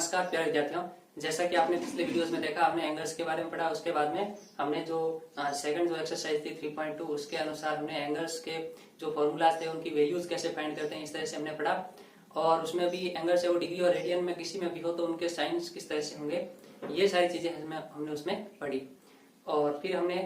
नमस्कार प्यारे विद्यार्थियों। जैसा कि आपने पिछले वीडियोस में देखा, हमने एंगल्स के बारे में पढ़ा। उसके बाद में हमने जो सेकंड जो एक्सरसाइज थी 3.2 उसके अनुसार हमने एंगल्स के जो फॉर्मूलाज थे उनकी वैल्यूज कैसे फाइंड करते हैं इस तरह से हमने पढ़ा। और उसमें भी एंगल्स है वो डिग्री और रेडियन में किसी में भी हो तो उनके साइंस किस तरह से होंगे, ये सारी चीजें हमने उसमें पढ़ी। और फिर हमने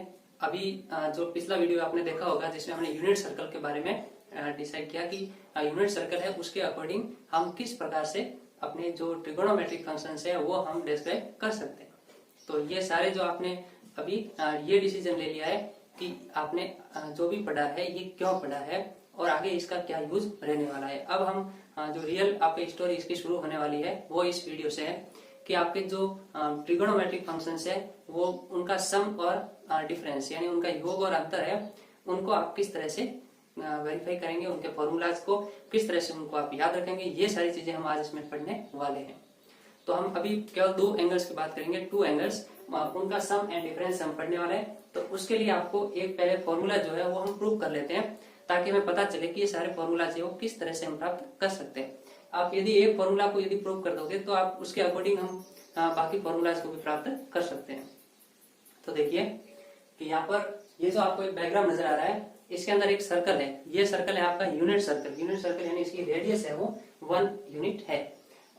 अभी जो पिछला वीडियो आपने देखा होगा जिसमें हमने यूनिट सर्कल के बारे में डिसाइड किया कि यूनिट सर्कल है उसके अकॉर्डिंग हम किस प्रकार से अपने जो ट्रिगोनोमेट्रिक फंक्शंस है वो हम डिस्क्राइब कर सकते हैं। तो ये सारे जो आपने अभी ये डिसीजन ले लिया है कि आपने जो भी पढ़ा है ये क्यों पढ़ा है और आगे इसका क्या यूज रहने वाला है। अब हम जो रियल आपकी स्टोरी इसकी शुरू होने वाली है वो इस वीडियो से है कि आपके जो ट्रिगोनोमेट्रिक फंक्शंस है वो उनका सम और डिफरेंस यानी उनका योग और अंतर है, उनको आप किस तरह से वेरीफाई करेंगे, उनके फॉर्मूलाज को किस तरह से उनको आप याद रखेंगे, ये सारी चीजें हम आज इसमें पढ़ने वाले हैं। तो हम अभी केवल दो एंगल्स की बात करेंगे, टू एंगल्स, उनका सम एंड डिफरेंस हम पढ़ने वाले हैं। तो उसके लिए आपको एक पहले फॉर्मूला जो है वो हम प्रूव कर लेते हैं ताकि हमें पता चले कि ये सारे फॉर्मूला जो किस तरह से हम प्राप्त कर सकते हैं। आप यदि एक फॉर्मूला को यदि प्रूव कर दोगे तो आप उसके अकॉर्डिंग हम बाकी फॉर्मूलाज को भी प्राप्त कर सकते हैं। तो देखिए कि यहाँ पर ये जो आपको एक डायग्राम नजर आ रहा है इसके अंदर एक सर्कल है, ये सर्कल है आपका यूनिट सर्कल। यूनिट सर्कल यानी इसकी रेडियस है वो 1 यूनिट है।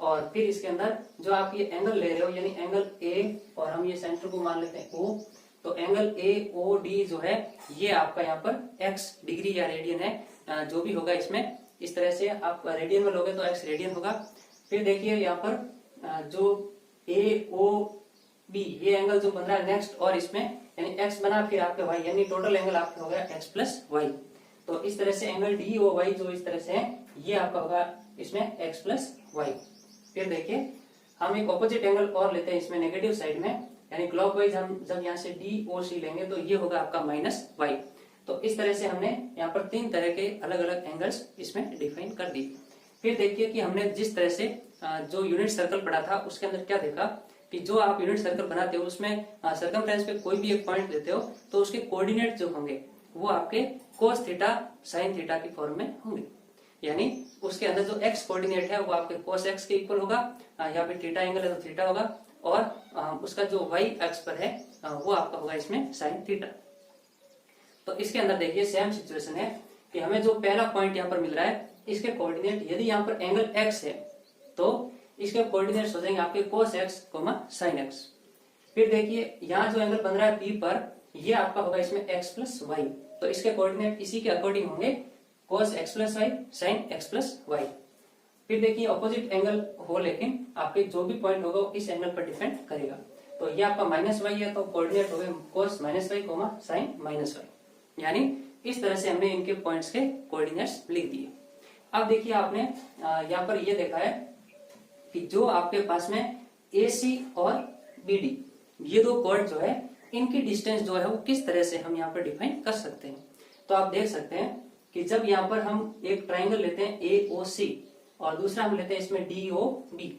और फिर इसके अंदर जो आप ये एंगल ले रहे हो यानी एंगल ए और हम ये सेंटर को मान लेते हैं ओ, तो एंगल ए ओ डी जो है ये आपका यहाँ पर एक्स डिग्री या रेडियन है, जो भी होगा इसमें इस तरह से आप रेडियन में लोगे तो एक्स रेडियन होगा। फिर देखिए यहाँ पर जो ए ओ बी ये एंगल जो बन रहा है नेक्स्ट और इसमें यानी x बना फिर आपका y यानी टोटल एंगल आपका हो गया x प्लस वाई। तो इस तरह से एंगल डी ओ वाई जो इस तरह से है ये आपका होगा इसमें x प्लस वाई। फिर देखिए हम एक ऑपोजिट एंगल और लेते हैं इसमें नेगेटिव साइड में यानी क्लॉकवाइज हम जब यहाँ से डी ओ सी लेंगे तो ये होगा आपका माइनस वाई। तो इस तरह से हमने यहाँ पर तीन तरह के अलग अलग एंगल्स इसमें डिफाइन कर दी। फिर देखिए कि हमने जिस तरह से जो यूनिट सर्कल पढ़ा था उसके अंदर क्या देखा कि जो आप यूनिट सर्कल बनाते हो उसमें सर्कमफ्रेंस पे कोई भी एक पॉइंट लेते हो तो उसके कोऑर्डिनेट जो होंगे वो आपके कोस थीटा साइन थीटा की फॉर्म में होंगे। यानी उसके अंदर जो एक्स कोऑर्डिनेट है वो आपके कोस एक्स के इक्वल होगा, यहाँ पे थीटा एंगल है तो थीटा होगा, और उसका जो वाई एक्स पर है वो आपका होगा इसमें साइन थीटा। तो इसके अंदर देखिए सेम सिचुएशन है कि हमें जो पहला पॉइंट यहाँ पर मिल रहा है इसके कोऑर्डिनेट यदि यहाँ पर एंगल एक्स है तो इसके कोऑर्डिनेट्स हो जाएंगे आपके cos x, sin x। फिर देखिए यहाँ जो एंगल बन रहा है P पर ये आपका होगा इसमें x प्लस वाई, तो इसके कोऑर्डिनेट इसी के अकॉर्डिंग होंगे cos x plus y sin x plus y. फिर देखिए ऑपोजिट एंगल हो लेकिन आपके जो भी पॉइंट होगा इस एंगल पर डिपेंड करेगा। तो ये आपका माइनस वाई है तो कोऑर्डिनेट हो गए cos minus y sin minus y. यानी इस तरह से हमने इनके पॉइंट्स के कोऑर्डिनेट्स लिख दिए। अब देखिए आपने यहाँ पर ये देखा है कि जो आपके पास में AC और BD ये दो कॉर्ड जो है इनकी डिस्टेंस जो है वो किस तरह से हम यहाँ पर डिफाइन कर सकते हैं। तो आप देख सकते हैं कि जब यहाँ पर हम एक ट्राइंगल लेते हैं AOC और दूसरा हम लेते हैं इसमें DOB।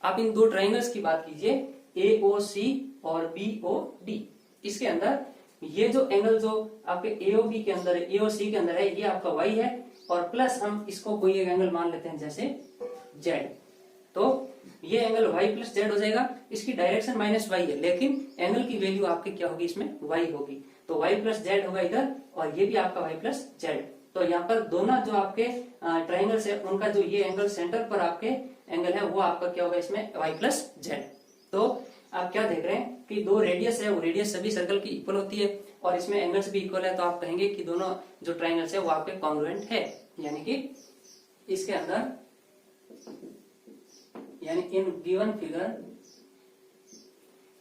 आप इन दो ट्राइंगल्स की बात कीजिए AOC और BOD, इसके अंदर ये जो एंगल जो आपके AOB के अंदर है AOC के अंदर है ये आपका Y है और प्लस हम इसको कोई एक एंगल मान लेते हैं जैसे Z, तो ये एंगल y प्लस जेड हो जाएगा। इसकी डायरेक्शन माइनस वाई है लेकिन एंगल की वैल्यू आपकी क्या होगी इसमें y होगी, तो y प्लस जेड होगा इधर और ये भी आपका y प्लस जेड। तो यहाँ पर दोनों जो आपके ट्राइंगल्स है उनका जो ये एंगल सेंटर पर आपके एंगल है वो आपका क्या होगा इसमें y प्लस जेड। तो आप क्या देख रहे हैं कि दो रेडियस है वो रेडियस सभी सर्कल की इक्वल होती है और इसमें एंगल्स भी इक्वल है, तो आप कहेंगे कि दोनों जो ट्राइंगल्स है वो आपके कॉन्ग्रुएंट है। यानी कि इसके अंदर यानी इन गिवन फिगर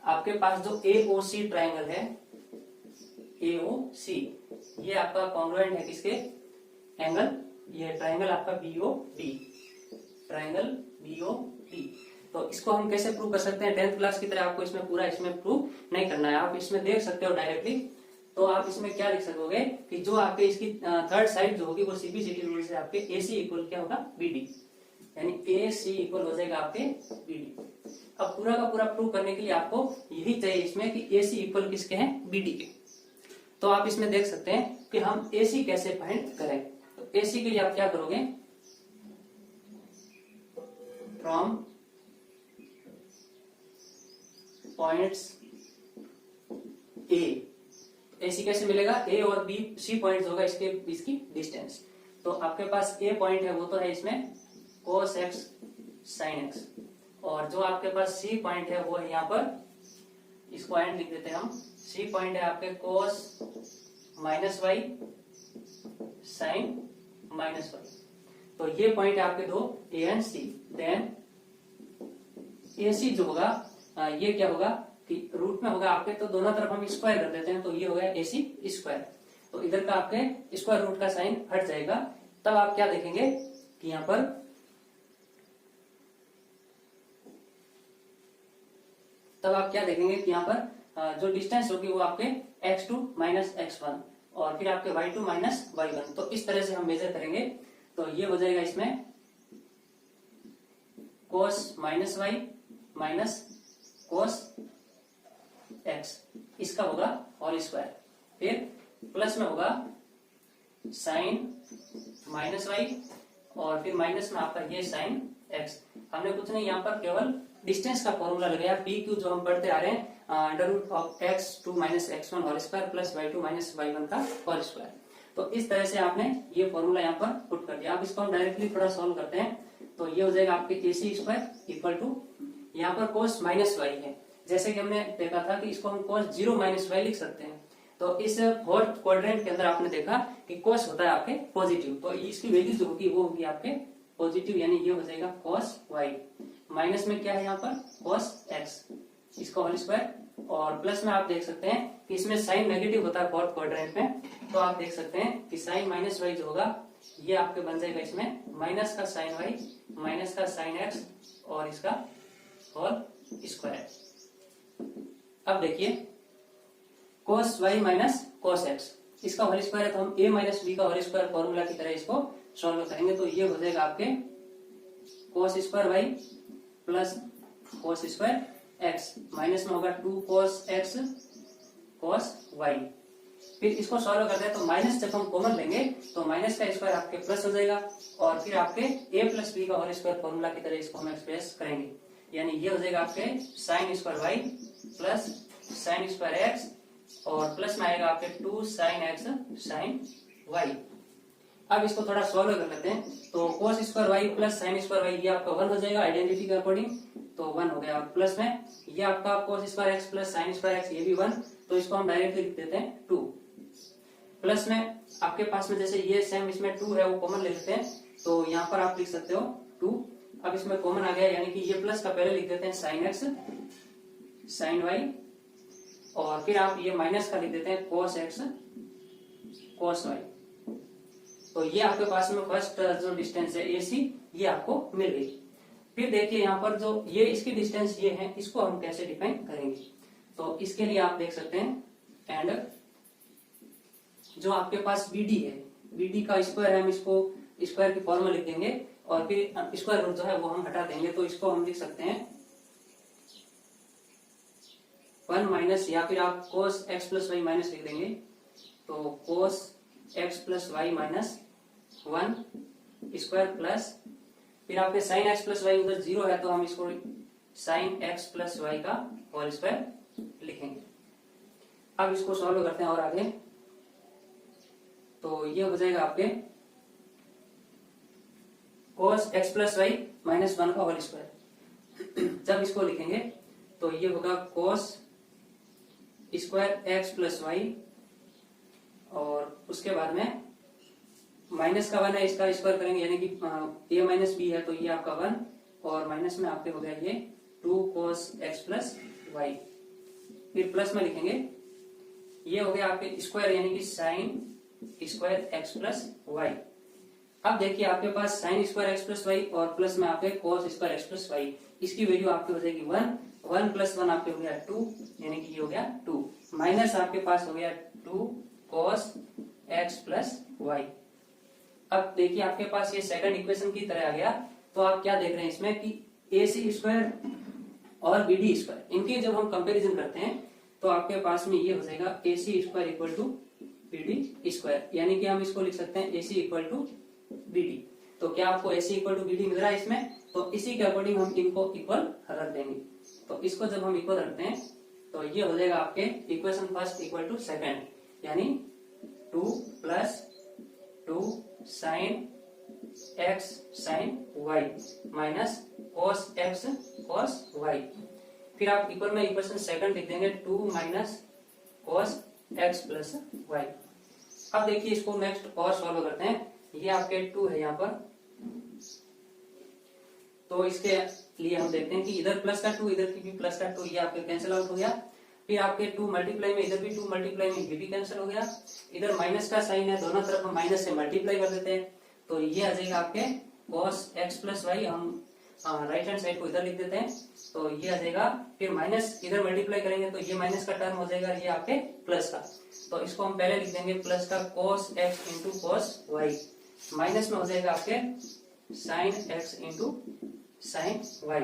आपके पास जो AOC ट्राइंगल है AOC ये आपका कॉन्ग्रुएंट है किसके एंगल, ये ट्राइंगल आपका BOD, ट्राइंगल BOD। तो इसको हम कैसे प्रूव कर सकते हैं 10th क्लास की तरह आपको इसमें पूरा इसमें प्रूव नहीं करना है, आप इसमें देख सकते हो डायरेक्टली। तो आप इसमें क्या लिख सकोगे कि जो आपके इसकी थर्ड साइड जो होगी वो CPCD रूल से आपके AC इक्वल क्या होगा BD, यानी AC इक्वल हो जाएगा आपके BD। अब पूरा का पूरा प्रूव करने के लिए आपको यही चाहिए इसमें कि AC इक्वल किसके हैं BD के। तो आप इसमें देख सकते हैं कि हम AC कैसे फाइंड करें। तो AC के लिए आप क्या करोगे, फ्रॉम पॉइंट्स ए। AC कैसे मिलेगा? A और B C पॉइंट्स होगा इसके बीच की डिस्टेंस। तो आपके पास A पॉइंट है वो तो है इसमें cos x sin x, और जो आपके पास C पॉइंट है वो है यहाँ पर, इसको एंड लिख देते हैं हम। C पॉइंट है आपके cos minus y sine minus y. तो ये पॉइंट है आपके दो A and C। Then AC जो होगा ये क्या होगा कि रूट में होगा आपके, तो दोनों तरफ हम स्क्वायर कर देते हैं, तो ये हो गया AC स्क्वायर। तो इधर का आपके स्क्वायर रूट का साइन हट जाएगा। तब आप क्या देखेंगे कि यहाँ पर यहाँ पर जो डिस्टेंस होगी वो आपके x2 माइनस x1 और फिर आपके y2 माइनस y1। तो इस तरह से हम मेजर करेंगे। तो ये हो जाएगा इसमें cos minus y minus cos x, इसका होगा होल स्क्वायर। फिर प्लस में होगा साइन माइनस वाई और फिर माइनस में आपका ये साइन x। हमने कुछ नहीं, यहाँ पर केवल डिस्टेंस का फॉर्मूला लगाया, पी क्यू जो हम पढ़ते आ रहे हैं, under root of x2 minus x1 whole square plus y2 minus y1 का होल स्क्वायर। तो इस तरह से आपने ये फॉर्मूला यहाँ पर पुट कर दिया। अब इसको हम डायरेक्टली थोड़ा सॉल्व करते हैं। तो ये हो जाएगा आपके AC स्क्वायर इक्वल टू, यहाँ पर cos माइनस वाई है, जैसे कि हमने देखा था कि इसको हम cos 0 माइनस वाई लिख सकते हैं। तो इस फोर्थ क्वाड्रेंट के अंदर आपने देखा कि cos होता है आपके पॉजिटिव, तो इसकी वैल्यू जो होगी वो होगी आपके पॉजिटिव, यानी ये हो जाएगा cos y। माइनस में क्या है यहाँ पर cos x, इसका होल स्क्वायर। और प्लस में आप देख सकते हैं कि इसमें साइन नेगेटिव होता है फोर्थ क्वाड्रेंट में, तो आप देख सकते हैं कि साइन माइनस वाई जो होगा ये आपके बन जाएगा इसमें माइनस का साइन वाई माइनस का साइन एक्स और इसका होल स्क्वायर। अब देखिए cos y minus cos x, इसका होल स्क्वायर है, तो हम a माइनस b का होल स्क्वायर फॉर्मूला की तरह इसको सॉल्व करेंगे। तो ये हो जाएगा आपके cos square y plus cos square x, minus में होगा 2 cos x cos y। फिर इसको सॉल्व करते हैं, तो माइनस जब हम कॉमन लेंगे तो माइनस का स्क्वायर आपके प्लस हो जाएगा और फिर आपके a प्लस बी का होल स्क्वायर फॉर्मूला की तरह इसको हम एक्सप्रेस करेंगे। यानी ये हो जाएगा आपके sine square y plus sign square x और प्लस में आएगा आपके 2 साइन x साइन y। अब इसको थोड़ा सॉल्व कर लेते हैं। तो cos square y plus sine square y ये आपका 1 हो जाएगा आइडेंटिटी के अकॉर्डिंग, तो 1 हो गया। प्लस में ये आपका cos square x plus sign square x ये भी 1, तो इसको हम डायरेक्टली लिख देते हैं 2। प्लस में आपके पास में जैसे ये सेम इसमें 2 है वो कॉमन ले लेते हैं, तो यहाँ पर आप लिख सकते हो 2। अब इसमें कॉमन आ गया, यानी कि ये प्लस का पहले लिख देते हैं साइन x साइन y और फिर आप ये माइनस का लिख देते हैं cos x cos y। तो ये आपके पास में फर्स्ट जो डिस्टेंस है AC ये आपको मिल गई। फिर देखिए यहाँ पर जो ये इसकी डिस्टेंस ये है, इसको हम कैसे डिफाइन करेंगे। तो इसके लिए आप देख सकते हैं एंड जो आपके पास BD है, BD का स्क्वायर है, हम इसको स्क्वायर की फॉर्म में लिख देंगे और फिर स्क्वायर रूट जो है वो हम हटा देंगे। तो इसको हम लिख सकते हैं 1 माइनस, या फिर आप cos x plus y minus लिख देंगे, तो cos x plus y minus 1 square plus फिर आपके साइन x प्लस वाई उधर 0 है, तो हम इसको साइन x प्लस वाई का होल स्क्वायर लिखेंगे। अब इसको सॉल्व करते हैं और आगे, तो ये हो जाएगा आपके cos x plus y minus 1 का होल स्क्वायर। जब इसको लिखेंगे तो ये होगा cos square x plus y और उसके बाद में माइनस का 1 है, इसका स्क्वायर करेंगे, यानी कि a माइनस बी है, तो ये आपका 1 और माइनस में आपके हो गया ये 2 cos x प्लस वाई। फिर प्लस में लिखेंगे, ये हो गया आपके स्क्वायर यानी कि sine square x plus y. अब देखिए आपके पास sine square x plus y और प्लस में आपके cos square x plus y, इसकी वैल्यू आपकी हो जाएगी 1 प्लस 1 आपके हो गया 2, यानी कि ये हो गया 2 माइनस आपके पास हो गया 2 cos x प्लस वाई। अब देखिए आपके पास ये सेकंड इक्वेशन की तरह आ गया। तो आप क्या देख रहे हैं इसमें कि AC स्क्वायर और BD स्क्वायर, इनके जब हम कंपैरिजन करते हैं तो आपके पास में ये हो जाएगा AC square equal to BD square, यानी कि हम इसको लिख सकते हैं AC इक्वल टू BD। तो क्या आपको AC इक्वल टू BD मिल रहा है इसमें? तो इसी के अकॉर्डिंग हम इनको इक्वल रख देंगे। तो इसको जब हम इक्वल रखते हैं तो ये हो जाएगा आपके equation first equal to second, यानी 2 plus 2 sine x sine y minus cos x cos y। फिर आप इक्वल में इक्वेशन सेकंड लिख देंगे 2 minus cos x plus y। अब देखिए इसको नेक्स्ट और सॉल्व करते हैं। ये आपके 2 है यहाँ पर, तो इसके लिए हम देखते हैं कि इधर प्लस का 2 इधर की भी प्लस का 2, ये आपके कैंसिल आउट हो गया। फिर आपके 2 मल्टीप्लाई में इधर भी 2 मल्टीप्लाई में ये भी कैंसिल हो गया। इधर माइनस का साइन है, दोनों तरफ हम माइनस से मल्टीप्लाई कर देते हैं, तो ये आ जाएगा आपके cos x प्लस वाई। हम राइट हैंड साइड को इधर लिख देते हैं, तो ये आ जाएगा। फिर माइनस इधर मल्टीप्लाई करेंगे तो ये माइनस का टर्म हो जाएगा, ये आपके प्लस का, तो इसको हम पहले लिख देंगे प्लस का cos x into cos y, minus में हो जाएगा आपके sine x into sine y।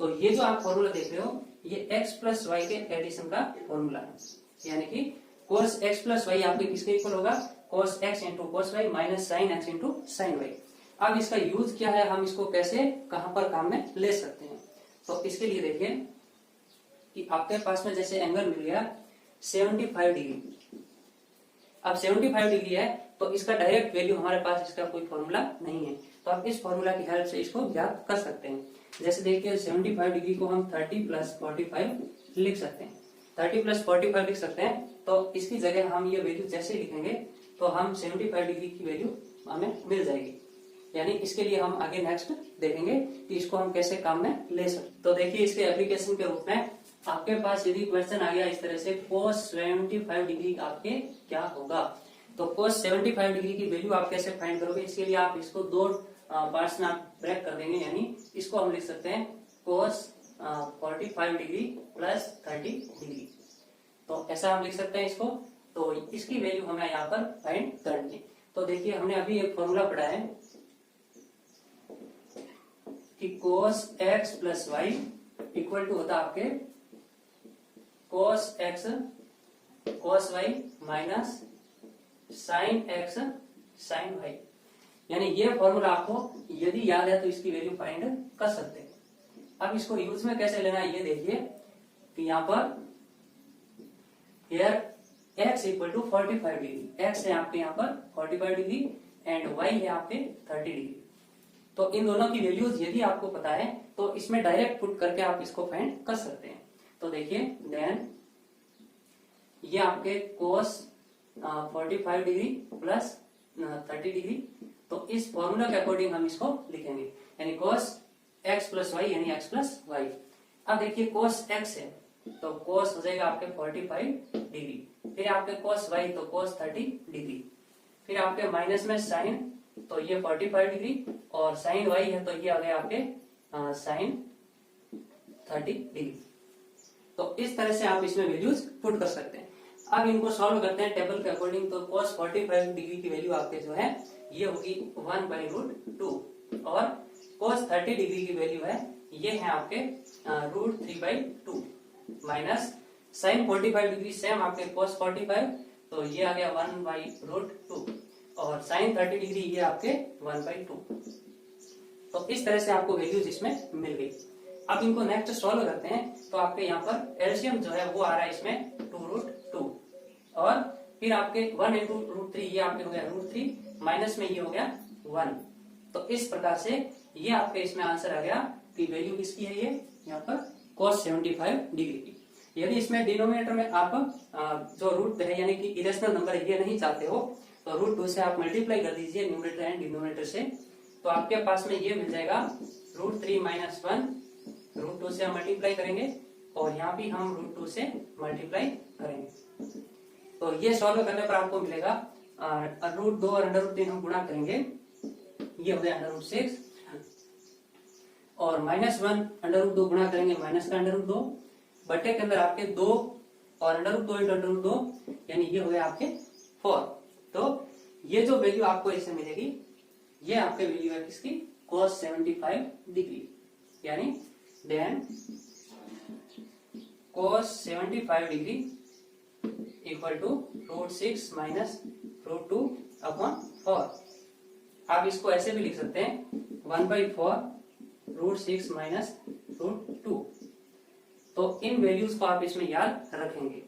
तो ये जो आप फॉर्मूला देख रहे हो ये x प्लस वाई के एडिशन का फॉर्मूला है, यानी कि cos x प्लस वाई आपके किसके इक्वल होगा? cos x into cos y minus sine x into sine y। अब इसका यूज क्या है, हम इसको कैसे कहां पर काम में ले सकते हैं? तो इसके लिए देखिए कि आपके पास में जैसे एंगल मिल गया 75 डिग्री। अब 75 डिग्री है तो इसका डायरेक्ट वैल्यू हमारे पास इसका कोई फॉर्मूला नहीं है, तो आप इस फॉर्मूला की हेल्प से इसको ज्ञात कर सकते हैं। जैसे देखिए 75 डिग्री को हम 30 प्लस 45 लिख सकते हैं, 30 प्लस 45 लिख सकते हैं। तो इसकी जगह हम ये वैल्यू जैसे लिखेंगे तो हम 75 डिग्री की वैल्यू हमें मिल जाएगी। यानी इसके लिए हम आगे नेक्स्ट देखेंगे कि इसको हम कैसे काम में ले सकते। तो देखिए इसके एप्लीकेशन के रूप में आपके पास यदि क्वेश्चन आ गया इस तरह से cos 75 डिग्री आपके क्या होगा, तो cos 75 डिग्री की वैल्यू आप कैसे फाइंड करोगे? इसके लिए आप इसको दो पार्ट्स में ब्रेक कर देंगे, यानी इसको हम लिख सकते हैं cos 45 डिग्री प्लस 30 डिग्री, तो ऐसा हम लिख सकते हैं इसको। तो इसकी वैल्यू हमें यहाँ पर फाइंड करनी है। तो देखिए हमने अभी एक फॉर्मूला पढ़ा है कि cos x plus y equal to होता है आपके cos x cos y minus sine x sine y। यानी ये फॉर्मूला आपको यदि याद है तो इसकी वैल्यू फाइंड कर सकते हैं। अब इसको यूज में कैसे लेना है ये देखिए कि यहाँ पर here x equal to 45 degree, x है आपके यहाँ पर 45 डिग्री एंड y है आपके 30 डिग्री। तो इन दोनों की वैल्यूज यदि आपको पता है तो इसमें डायरेक्ट पुट करके आप इसको फाइंड कर सकते हैं। तो देखिए देन ये आपके cos 45 डिग्री प्लस 30 डिग्री, तो इस फॉर्मूला के अकॉर्डिंग हम इसको लिखेंगे, यानी cos x प्लस वाई यानी x प्लस वाई। अब देखिए cos x है तो cos हो जाएगा आपके 45 डिग्री, फिर आपके cos y तो cos 30 डिग्री, फिर आपके माइनस में साइन तो ये 45 डिग्री और साइन y है तो ये आ गया आपके साइन 30 डिग्री। तो इस तरह से आप इसमें वैल्यूज पुट कर सकते हैं। अब इनको सॉल्व करते हैं टेबल के अकॉर्डिंग। तो cos 45 डिग्री की वैल्यू आपके जो है ये होगी 1/√2 और cos 30 डिग्री की वैल्यू है ये है आपके √3/2 माइनस साइन 45 डिग्री सेम आपके cos 45 तो ये आ गया 1/√2 और साइन 30 डिग्री ये आपके 1/2। तो इस तरह से आपको वैल्यूज इसमें मिल गई। अब इनको नेक्स्ट सॉल्व करते हैं तो आपके यहाँ पर एलसीएम जो है वो आ रहा है इसमें 2√2 और फिर आपके 1 इंटू √3 ये आपके हो गया √3 माइनस में ये हो गया 1। तो इस प्रकार से ये आपके इसमें आंसर आ गया कि वैल्यू किसकी है ये यहाँ पर cos 75 डिग्री की। यदि इसमें डिनोमिनेटर में आप जो रूट है यानी कि इरेशनल नंबर ये नहीं चाहते हो तो √2 से आप मल्टीप्लाई कर दीजिए न्यूमरेटर एंड डिनोमिनेटर से, तो आपके पास में ये मिल जाएगा √3 माइनस 1 √2 से हम मल्टीप्लाई करेंगे और यहाँ भी हम √2 से मल्टीप्लाई करेंगे। तो ये सॉल्व करने पर आपको मिलेगा √2 और √3 हम गुणा करेंगे, ये हो गया √6 और -1 √2 गुणा करेंगे माइनस का √2 बटे के अंदर आपके 2 और √2 इंटू √2 यानी ये हो गया आपके 4। तो ये जो वैल्यू आपको इससे मिलेगी ये आपके वैल्यू है किसकी cos 75 डिग्री, यानी then cos 75 degree equal to √6 minus √2/4। आप इसको ऐसे भी लिख सकते हैं 1/4√6 माइनस √2। तो इन वैल्यूज को आप इसमें याद रखेंगे।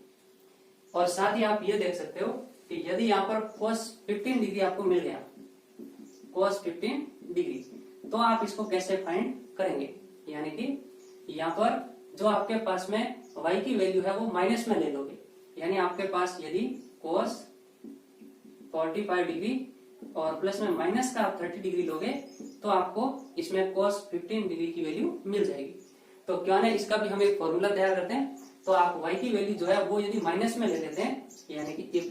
और साथ ही आप ये देख सकते हो कि यदि यहाँ पर cos 15 डिग्री आपको मिल गया, cos 15 डिग्री, तो आप इसको कैसे फाइंड करेंगे, यानी कि यहाँ पर जो आपके पास में y की वैल्यू है वो माइनस में ले लोगे। यानी आपके पास यदि cos 45 डिग्री और प्लस में माइनस का आप 30 डिग्री लोगे तो आपको इसमें cos 15 डिग्री की वैल्यू मिल जाएगी। तो क्या ना इसका भी हम एक फॉर्मूला तैयार करते हैं। तो आप y की वैल्यू जो है वो यदि माइनस में ले लेते हैं, यानी कि इफ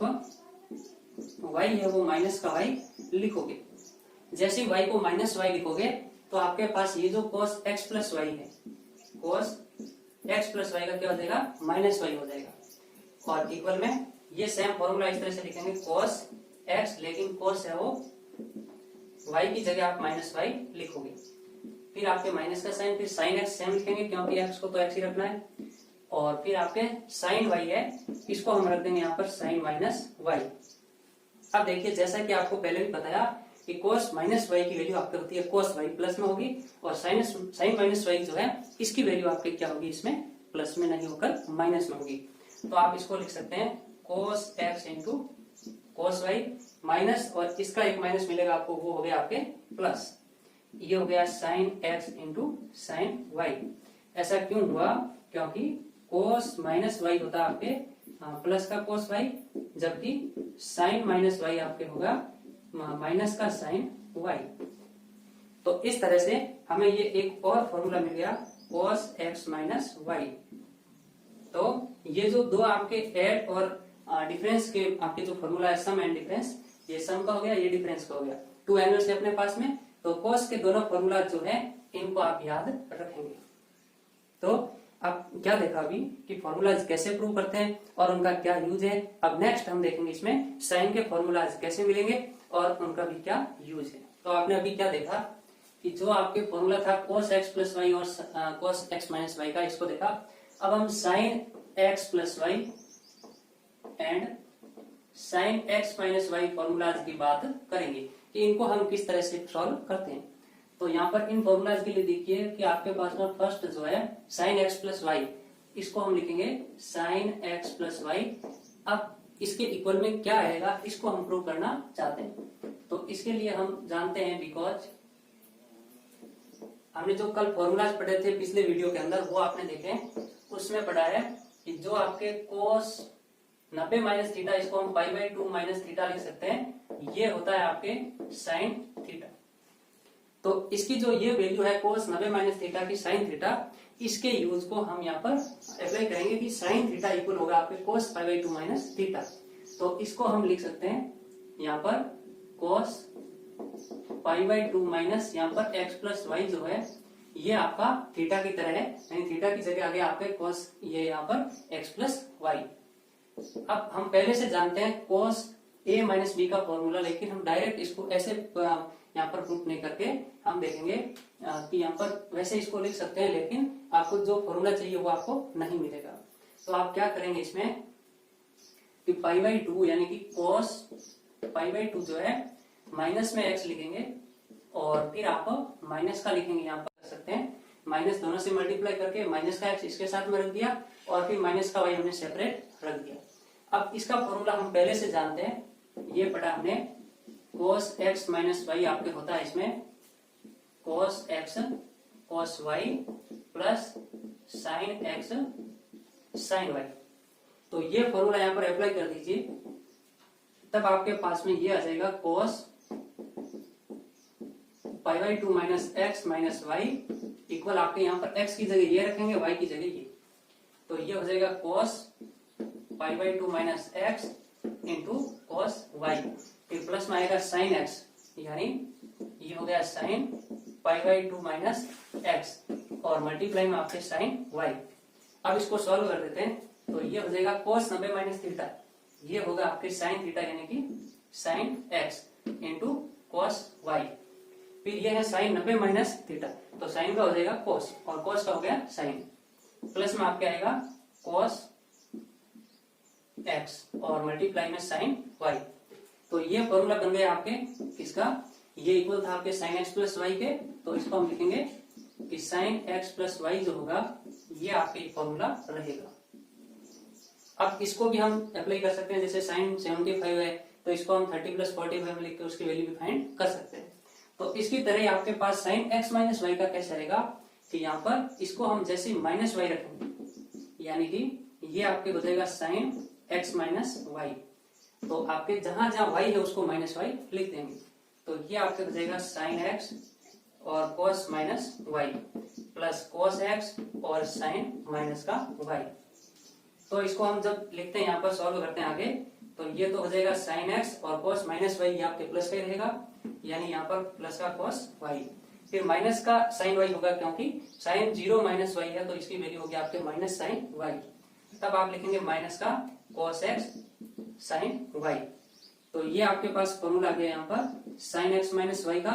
y है वो माइनस का y लिखोगे। जैसे ही y को माइनस y लिखोगे तो आपके पास ये जो cos x प्लस y है, cos x प्लस y का क्या हो जाएगा, माइनस y हो जाएगा। और इक्वल में ये सेम फॉर्मूला इस तरह से लिखेंगे cos x, लेकिन cos है वो y की जगह आप माइनस y लिखोगे। फिर आपके माइनस का साइन, फिर sin x सेम लिखेंगे क्योंकि x को तो x ही रखना है। और फिर आपके sin y है, इसको हम रख देंगे यहाँ पर sin माइनस y। अब देखिए जैसा कि आपको पहले भी बताया कि cos माइनस y की वैल्यू आपकी होती है cos y प्लस में होगी, और sin माइनस y जो है इसकी वैल्यू आपकी क्या होगी, इसमें प्लस में नहीं होकर माइनस में होगी। तो आप इसको लिख सकते हैं cos x into cos y minus, और इसका एक माइनस मिलेगा आपको, वो हो गया आपके प्लस। ये हो गया sin x into sin y। ऐसा क्यों हुआ, क्योंकि cos माइनस y होता है आपके प्लस का cos y, जबकि sin माइनस y आपके होगा माइनस का sin y। तो इस तरह से हमें ये एक और फॉर्मूला मिल गया cos x माइनस y। तो ये जो दो आपके ऐड और डिफरेंस के आपके जो फॉर्मूला है सम एंड डिफरेंस, ये सम का हो गया, ये डिफरेंस का हो गया। टू एंगल्स है अपने पास में, तो cos के दोनों फॉर्मूला जो है इनको आप याद रखेंगे। तो अब क्या देखा अभी कि फॉर्मूलाज कैसे प्रूव करते हैं और उनका क्या यूज है। अब नेक्स्ट हम देखेंगे इसमें साइन के फॉर्मूलाज कैसे मिलेंगे और उनका भी क्या यूज है। तो आपने अभी क्या देखा कि जो आपके फॉर्मूला था cos x प्लस वाई और cos x माइनस वाई का, इसको देखा। अब हम sin x plus y and sin x minus y formulas की बात करेंगे कि इनको हम किस तरह से सॉल्व करते हैं। तो यहाँ पर इन फॉर्मूलाज के लिए देखिए कि आपके पास में फर्स्ट जो है sin x प्लस वाई, इसको हम लिखेंगे sin x प्लस वाई। अब इसके इक्वल में क्या आएगा, इसको हम प्रूव करना चाहते हैं। तो इसके लिए हम जानते हैं, बिकॉज हमने जो कल फॉर्मूलाज पढ़े थे पिछले वीडियो के अंदर, वो आपने देखे, उसमें पढ़ा है कि जो आपके cos 90 माइनस थीटा, इसको हम π/2 माइनस थीटा लिख सकते हैं, ये होता है आपके sin थीटा। तो इसकी जो ये वैल्यू है cos 90 माइनस थीटा की sin थीटा, इसके यूज को हम यहाँ पर अप्लाई करेंगे कि sin थीटा इक्वल होगा आपके cos π/2 माइनस थीटा। तो इसको हम लिख सकते हैं यहाँ पर cos π/2 माइनस यहाँ पर x प्लस वाई जो है ये आपका थीटा की तरह है, यानी थीटा की जगह आगे आपके cos ये यहाँ पर x प्लस वाई। अब हम पहले से जानते हैं cos a माइनस बी का फॉर्मूला, लेकिन हम डायरेक्ट इसको ऐसे यहाँ पर प्रूफ नहीं करके हम देखेंगे कि यहाँ पर वैसे इसको लिख सकते हैं, लेकिन आपको जो फॉर्मूला चाहिए वो आपको नहीं मिलेगा। तो आप क्या करेंगे इसमें कि π/2 यानी कि cos π/2 जो है माइनस में x लिखेंगे, और फिर आप माइनस का लिखेंगे, यहाँ पर कर सकते हैं माइनस दोनों से मल्टीप्लाई करके माइनस का x इसके साथ में रख दिया और फिर माइनस का y हमने सेपरेट रख दिया। अब इसका फॉर्मूला हम पहले से जानते हैं, ये पढ़ा हमने cos x माइनस वाई आपके होता है इसमें cos x cos y plus sin x sin y। तो ये फॉर्मूला यहाँ पर अप्लाई कर दीजिए, तब आपके पास में ये आ जाएगा cos π/2 minus x minus y equal आपके यहाँ पर x की जगह ये रखेंगे, y की जगह ये। तो ये हो जाएगा cos π/2 minus x into cos y, फिर प्लस में आएगा sin x, यानी ये हो गया sin π/2 माइनस x और मल्टीप्लाई में आपके sin y। अब इसको सॉल्व कर देते हैं, तो ये हो जाएगा cos 90 माइनस थीटा, ये होगा आपके sin थीटा यानी कि sin x into cos y। फिर ये है sin 90 माइनस थीटा, तो sin का हो जाएगा cos और cos का हो गया sin, प्लस में आपके आएगा cos x और मल्टीप्लाई में sin y। तो ये फॉर्मूला बन गया आपके किसका, ये इक्वल था आपके साइन एक्स प्लस वाई के, तो इसको हम लिखेंगे कि साइन एक्स प्लस वाई जो होगा ये आपके फॉर्मूला रहेगा। अब इसको भी हम अप्लाई कर सकते हैं, जैसे साइन 75 है तो इसको हम 30 प्लस 45 में लिख के उसकी वैल्यू भी फाइंड कर सकते हैं। तो इसकी तरह आपके पास साइन एक्स माइनस वाई का कैसे रहेगा कि यहाँ पर इसको हम जैसे माइनस वाई रखेंगे, यानी कि ये आपके हो जाएगा साइन एक्स माइनस वाई। तो आपके जहां जहां वाई है उसको माइनस वाई लिख देंगे, तो ये आपके हो जाएगा साइन एक्स और cos minus y plus cos x और साइन माइनस का वाई। तो इसको हम जब लिखते हैं यहाँ पर सॉल्व करते हैं आगे, तो ये तो हो जाएगा साइन एक्स और cos माइनस वाई, ये आपके प्लस का ही रहेगा, यानी यहाँ पर प्लस का cos वाई, फिर माइनस का साइन वाई होगा क्योंकि साइन 0 माइनस वाई है तो इसकी वैल्यू होगी आपके माइनस साइन वाई। तब आप लिखेंगे माइनस का cos एक्स साइन वाई। तो ये आपके पास फॉर्मूला आ गया यहाँ पर साइन एक्स माइनस वाई का।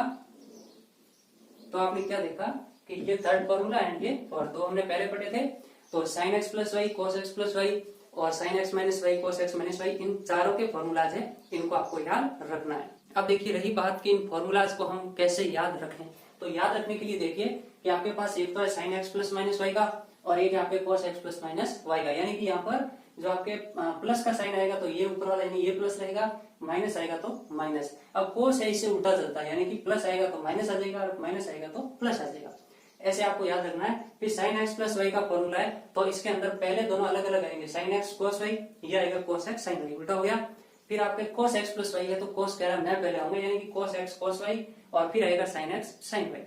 तो आपने क्या देखा कि ये थर्ड फॉर्मूला एंड ये और दो हमने पहले पढ़े थे, तो sine x plus y cos x plus y और sine x minus y cos x minus y, इन चारों के फॉर्मूलाज है, इनको आपको याद रखना है। अब देखिए रही बात कि इन फॉर्मूलाज को हम कैसे याद रखें, तो याद रखने के लिए देखिए कि आपके पास एक तो है sine x plus minus y का और एक यहाँ पे cos x plus minus y का, यानी कि यहाँ पर जो आपके प्लस का साइन आएगा तो ये ऊपर वाला यानी ये प्लस रहेगा, माइनस आएगा तो माइनस। अब cos है इससे उल्टा चलता है, यानी कि प्लस आएगा तो माइनस आ जाएगा और माइनस आएगा तो प्लस आ जाएगा, ऐसे आपको याद रखना है। फिर साइन एक्स प्लस वाई का फॉर्मूला है तो इसके अंदर पहले दोनों अलग अलग आएंगे, साइन एक्स cos वाई, ये आएगा cos एक्स साइन वाई, उल्टा हो गया। फिर आपके cos एक्स प्लस वाई है तो cos कह रहा मैं पहले आऊंगा, यानी कि cos एक्स cos वाई और फिर आएगा साइन एक्स साइन वाई।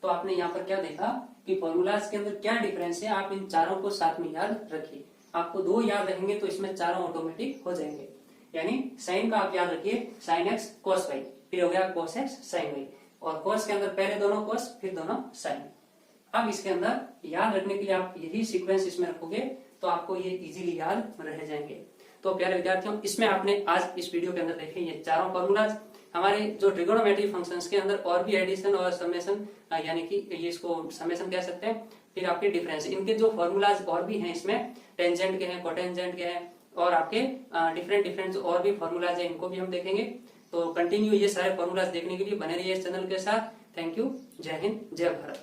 तो आपने यहाँ पर क्या देखा कि फॉर्मूलाज के अंदर क्या डिफरेंस है, आप इन चारों को साथ में याद रखिए। आपको दो याद रखेंगे तो इसमें चारों ऑटोमेटिक हो जाएंगे, यानी साइन का आप याद रखिए साइन एक्स cos वाई, फिर हो गया cos एक्स साइन वाई, और cos के अंदर पहले दोनों cos फिर दोनों साइन। अब इसके अंदर याद रखने के लिए आप यही सीक्वेंस इसमें रखोगे तो आपको ये इजीली याद रह जाएंगे। तो प्यारे विद्यार्थियों, इसमें आपने आज इस वीडियो के अंदर देखे ये चारों फॉर्मूलाज, हमारे जो ट्रिगोनोमेट्री फंक्शंस के अंदर और भी एडिशन और समेशन, यानी कि ये इसको समेशन कह सकते हैं, फिर आपके डिफरेंस, इनके जो फॉर्मूलाज और भी हैं इसमें, टेंजेंट के हैं, कोटेंजेंट के हैं और आपके डिफरेंट डिफरेंट और भी फॉर्मूलाज हैं, इनको भी हम देखेंगे। तो कंटिन्यू ये सारे फॉर्मूलाज देखने के लिए बने रहिए इस चैनल के साथ। Thank you. जय हिंद, जय भारत।